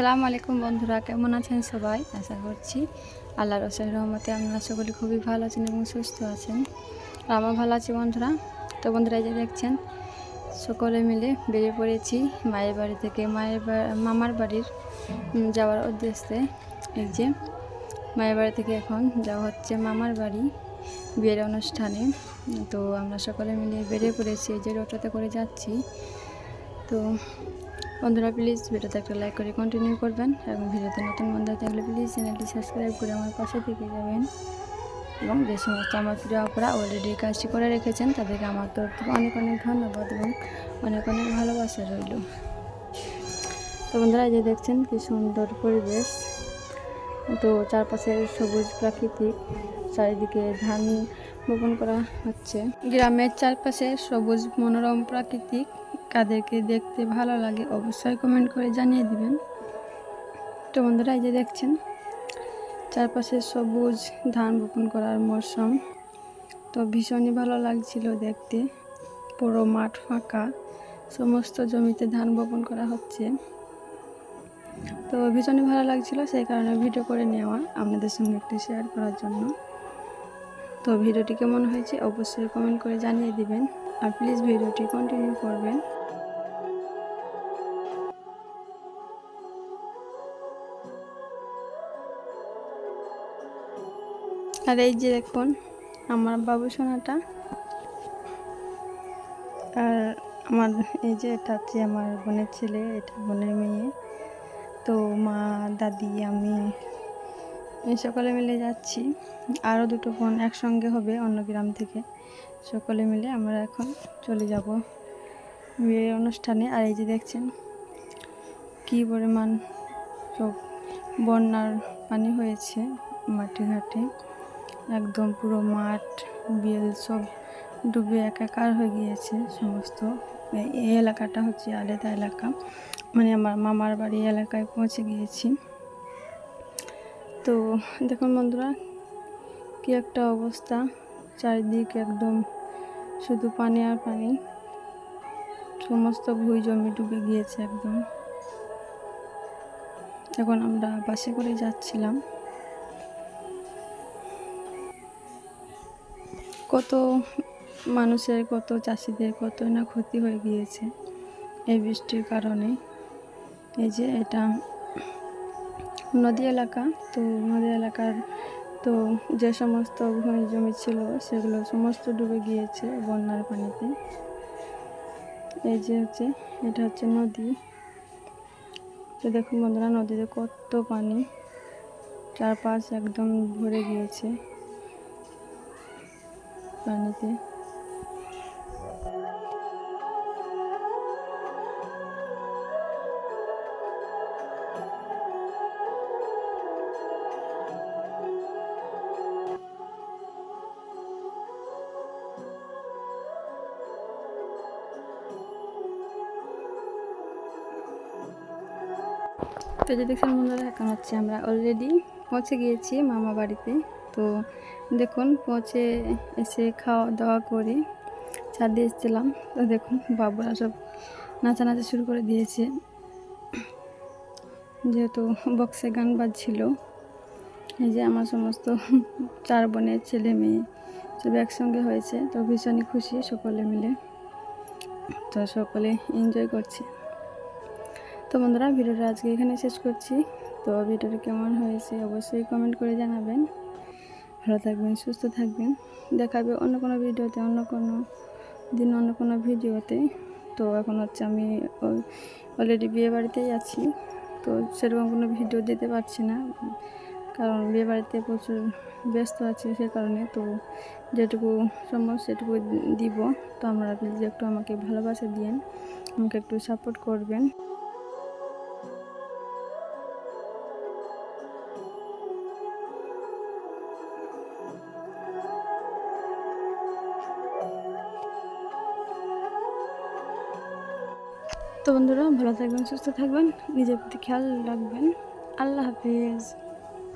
আসসালামু আলাইকুম বন্ধুরা, কেমন আছেন সবাই? আশা করছি আল্লাহর অশেষ রহমতে আপনারা সকলে খুবই ভালো আছেন এবং সুস্থ আছেন। আমরা ভালো আছি বন্ধুরা। তো বন্ধুরা, এই যে দেখছেন সকলে মিলে বেরিয়ে পড়েছি মায়ের বাড়ি থেকে মামার বাড়ির যাওয়ার উদ্দেশ্যে। এই যে মায়ের বাড়ি থেকে এখন যাওয়া হচ্ছে মামার বাড়ি বিয়ের অনুষ্ঠানে। তো আমরা সকলে মিলে বেরিয়ে পড়েছি, এই যে অটোতে করে যাচ্ছি। তো বন্ধুরা, প্লিজ ভিডিওতে একটা লাইক করে কন্টিনিউ করবেন এবং ভিডিওতে নতুন বন্ধু থাকলে প্লিজ চ্যানেলটি সাবস্ক্রাইব করে আমার পাশে থেকে যাবেন। এবং যে সমস্ত আমার প্রিয় আপুরা অলরেডি কাজটি করে রেখেছেন তাদেরকে আমার তরফ থেকে অনেক অনেক ধন্যবাদ এবং অনেক অনেক ভালোবাসা রইল। তো বন্ধুরা, এই যে দেখছেন কি সুন্দর পরিবেশ। তো চারপাশে সবুজ প্রাকৃতিক, চারিদিকে ধান বপন করা হচ্ছে। গ্রামের চারপাশে সবুজ মনোরম প্রাকৃতিক কাদেরকে দেখতে ভালো লাগে অবশ্যই কমেন্ট করে জানিয়ে দিবেন। তো বন্ধুরা, এই যে দেখছেন চারপাশে সবুজ ধান বপন করার মরশুম। তো ভীষণই ভালো লাগছিল দেখতে, পুরো মাঠ ফাঁকা, সমস্ত জমিতে ধান বপন করা হচ্ছে। তো ভীষণই ভালো লাগছিল, সেই কারণে ভিডিও করে নেওয়া আপনাদের সঙ্গে একটু শেয়ার করার জন্য। তো ভিডিওটি কেমন হয়েছে অবশ্যই কমেন্ট করে জানিয়ে দিবেন আর প্লিজ ভিডিওটি কন্টিনিউ করবেন। আর এই যে দেখুন আমার বাবু সোনাটা, আর আমার এই যে এটা হচ্ছে আমার বোনের ছেলে, এটা বোনের মেয়ে। তো মা, দাদি, আমি সকলে মিলে যাচ্ছি। আরও দুটো বোন একসঙ্গে হবে অন্য গ্রাম থেকে। সকলে মিলে আমরা এখন চলে যাব বিয়ের অনুষ্ঠানে। আর এই যে দেখছেন কী পরিমাণ সব বন্যার পানি হয়েছে মাঠে ঘাটে, একদম পুরো মাঠ বিল সব ডুবে একাকার হয়ে গিয়েছে। সমস্ত এই এলাকাটা হচ্ছে আলাদা এলাকা, মানে আমার মামার বাড়ি এলাকায় পৌঁছে গিয়েছি। তো দেখুন বন্ধুরা, কি একটা অবস্থা, চারিদিক একদম শুধু পানি আর পানি, সমস্ত ভুঁই জমি ডুবে গিয়েছে একদম। এখন আমরা বাসে করে যাচ্ছিলাম। কত মানুষের, কত চাষিদের কত না ক্ষতি হয়ে গিয়েছে এই বৃষ্টির কারণে। এই যে এটা নদী এলাকা, তো নদী এলাকার তো যে সমস্ত ভূমি জমি ছিল সেগুলো সমস্ত ডুবে গিয়েছে বন্যার পানিতে। এই যে এটা হচ্ছে নদী। তো দেখুন বন্ধুরা, নদীতে কত পানি, চারপাশ একদম ভরে গিয়েছে পানিতে। তো যে দেখছেন বন্ধুরা, এখন হচ্ছে আমরা অলরেডি পৌঁছে গিয়েছি মামা বাড়িতে। তো দেখুন পৌঁছে এসে খাওয়া দাওয়া করে ছাদে এসেছিলাম। তো দেখুন বাবুরা সব নাচানাচি শুরু করে দিয়েছে, যেহেতু বক্সে গান বাজছিল। এই যে আমার সমস্ত 4 বোনের ছেলে মেয়ে সব একসঙ্গে হয়েছে, তো ভীষণই খুশি সকলে মিলে, তো সকলে এনজয় করছে। তো বন্ধুরা, ভিডিওটা আজকে এখানে শেষ করছি। তো ভিডিওটা কেমন হয়েছে অবশ্যই কমেন্ট করে জানাবেন। ভালো থাকবেন, সুস্থ থাকবেন। দেখাবে অন্য কোনো ভিডিওতে, অন্য কোনো দিন, অন্য কোনো ভিডিওতে। তো এখন হচ্ছে আমি অলরেডি বিয়ে বাড়িতেই আছি, তো সেরকম কোনো ভিডিও দিতে পারছি না, কারণ বিয়ে বাড়িতে প্রচুর ব্যস্ত আছি সে কারণে। তো যেটুকু সম্ভব সেটুকু দিব। তো আপনারা প্লিজ একটু আমাকে ভালোবাসা দিন, আমাকে একটু সাপোর্ট করবেন। তো বন্ধুরা, ভালো থাকবেন, সুস্থ থাকবেন, নিজের প্রতি খেয়াল রাখবেন। আল্লাহ হাফিজ।